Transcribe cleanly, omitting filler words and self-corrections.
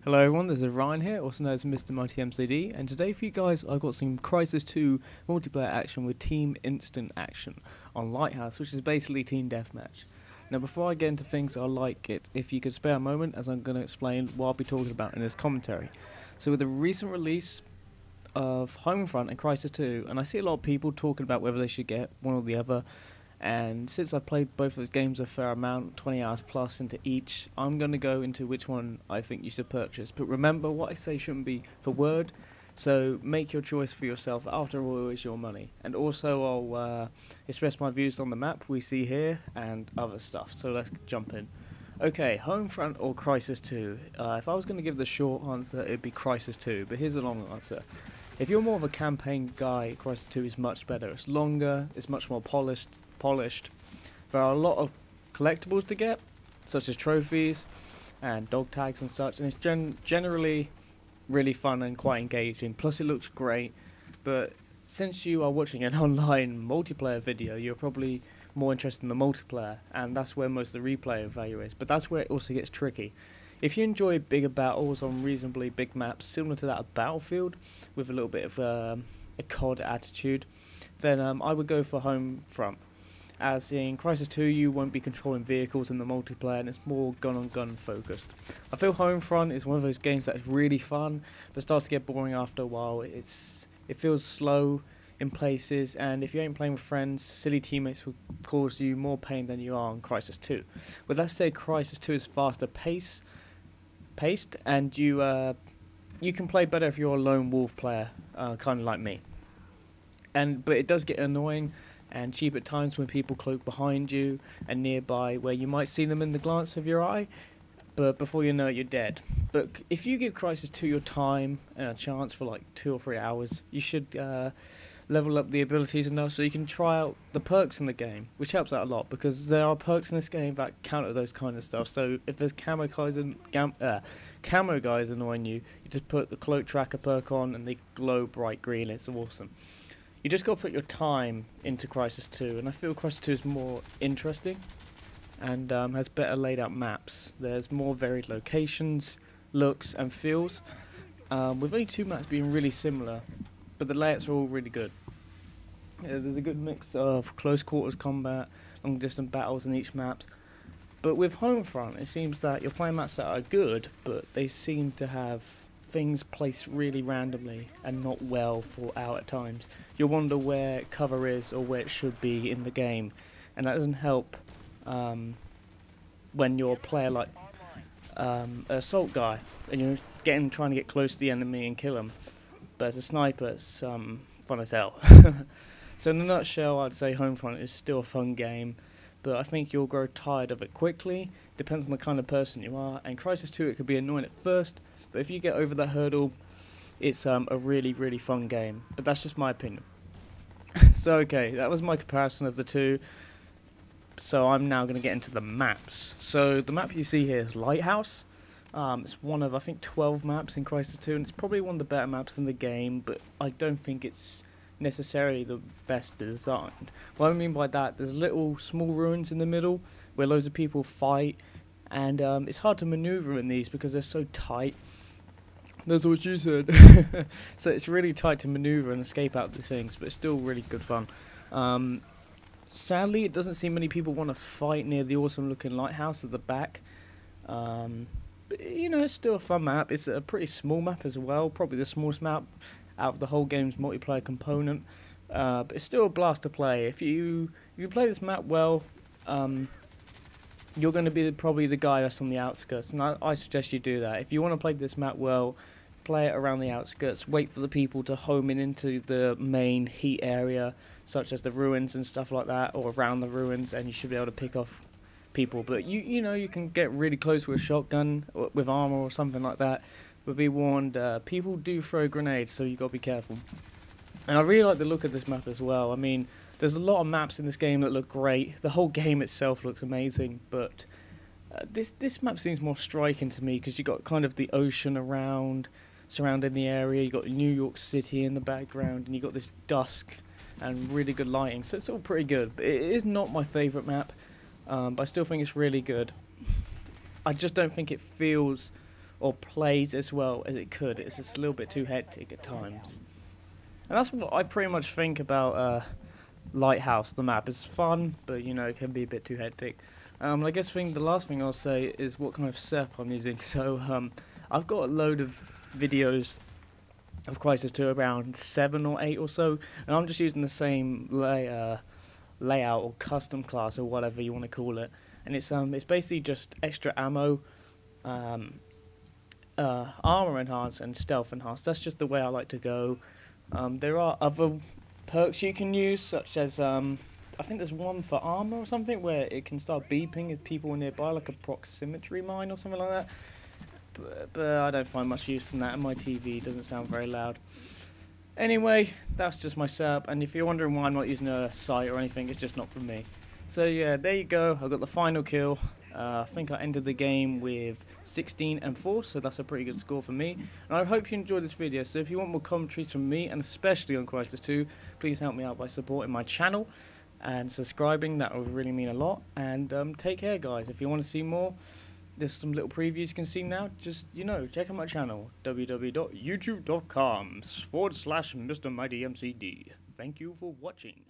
Hello everyone, this is Ryan here, also known as MrMightyMcD, and today for you guys I've got some Crysis 2 multiplayer action with Team Instant Action on Lighthouse, which is basically Team Deathmatch. Now before I get into things, I'd like it if you could spare a moment, as I'm going to explain what I'll be talking about in this commentary. So with the recent release of Homefront and Crysis 2, and I see a lot of people talking about whether they should get one or the other, and since I've played both of those games a fair amount, 20 hours plus into each, I'm going to go into which one I think you should purchase. But remember, what I say shouldn't be for word, so make your choice for yourself. After all, it's your money. And also, I'll express my views on the map we see here and other stuff. So let's jump in. Okay, Homefront or Crysis 2? If I was going to give the short answer, it'd be Crysis 2, but here's the long answer. If you're more of a campaign guy, Crysis 2 is much better. It's longer, it's much more polished. There are a lot of collectibles to get, such as trophies and dog tags and such, and it's generally really fun and quite engaging. Plus it looks great, but since you are watching an online multiplayer video, you're probably more interested in the multiplayer, and that's where most of the replay value is. But that's where it also gets tricky. If you enjoy bigger battles on reasonably big maps, similar to that of Battlefield, with a little bit of a COD attitude, then I would go for Homefront. As in Crysis 2, you won't be controlling vehicles in the multiplayer, and it's more gun-on-gun focused. I feel Homefront is one of those games that is really fun, but starts to get boring after a while. It feels slow in places, and if you ain't playing with friends, silly teammates will cause you more pain than you are on Crysis 2. With that said, Crysis 2 is faster paced, and you can play better if you're a lone wolf player, kind of like me. But it does get annoying and cheap at times when people cloak behind you and nearby, where you might see them in the glance of your eye, but before you know it, you're dead. But if you give Crysis 2 your time and a chance for like 2 or 3 hours, you should level up the abilities enough so you can try out the perks in the game, which helps out a lot, because there are perks in this game that counter those kind of stuff. So if there's camo guys annoying you, you just put the cloak tracker perk on and they glow bright green. It's awesome. You just got to put your time into Crysis 2, and I feel Crysis 2 is more interesting and has better laid out maps. There's more varied locations, looks and feels, with only 2 maps being really similar, but the layouts are all really good. There's a good mix of close quarters combat, long distance battles in each map, but with Homefront it seems that you're playing maps that are good, but they seem to have things placed really randomly and not well thought out at times. You'll wonder where cover is or where it should be in the game, and that doesn't help when you're a player like an assault guy and you're trying to get close to the enemy and kill them. But as a sniper, it's fun as hell. So in a nutshell, I'd say Homefront is still a fun game, but I think you'll grow tired of it quickly. Depends on the kind of person you are. And Crysis 2, it could be annoying at first, but if you get over that hurdle, it's a really, really fun game. But that's just my opinion. So okay, that was my comparison of the two. So I'm now going to get into the maps. So the map you see here is Lighthouse. It's one of, I think, 12 maps in Crysis 2, and it's probably one of the better maps in the game, but I don't think it's necessarily the best designed. What I mean by that, there's little small ruins in the middle where loads of people fight, and it's hard to maneuver in these because they're so tight. That's what you said. So it's really tight to maneuver and escape out these things, but it's still really good fun. Sadly, it doesn't seem many people want to fight near the awesome looking lighthouse at the back. But, you know, it's still a fun map. It's a pretty small map as well, probably the smallest map out of the whole game's multiplayer component. But it's still a blast to play. If you play this map well, you're going to be probably the guy that's on the outskirts, and I suggest you do that. If you want to play this map well, play it around the outskirts, wait for the people to home in into the main heat area, such as the ruins and stuff like that, or around the ruins, and you should be able to pick off people. But you know, you can get really close with a shotgun or with armor or something like that, but be warned, people do throw grenades, so you got to be careful. And I really like the look of this map as well. I mean, there's a lot of maps in this game that look great. The whole game itself looks amazing, but this map seems more striking to me because you got kind of the ocean surrounding the area. You got New York City in the background, and you got this dusk and really good lighting. So it's all pretty good. But it is not my favourite map, but I still think it's really good. I just don't think it feels or plays as well as it could. It's just a little bit too hectic at times. And that's what I pretty much think about Lighthouse, the map. It's fun, but you know, it can be a bit too hectic. I guess the last thing I'll say is what kind of setup I'm using. So I've got a load of videos of Crysis 2, around 7 or 8 or so, and I'm just using the same layout or custom class or whatever you want to call it. And it's basically just extra ammo, armor enhanced and stealth enhanced. That's just the way I like to go. There are other perks you can use, such as I think there's one for armor or something where it can start beeping if people are nearby, like a proximity mine or something like that. But I don't find much use in that, and my TV doesn't sound very loud. Anyway, that's just my setup, and if you're wondering why I'm not using a sight or anything, it's just not for me. So yeah, there you go. I got the final kill. I think I ended the game with 16 and 4, so that's a pretty good score for me. And I hope you enjoyed this video. So if you want more commentaries from me, and especially on Crysis 2, please help me out by supporting my channel and subscribing. That would really mean a lot. And take care, guys. If you want to see more, there's some little previews you can see now. Just, you know, check out my channel, www.youtube.com/MrMightyMcD. Thank you for watching.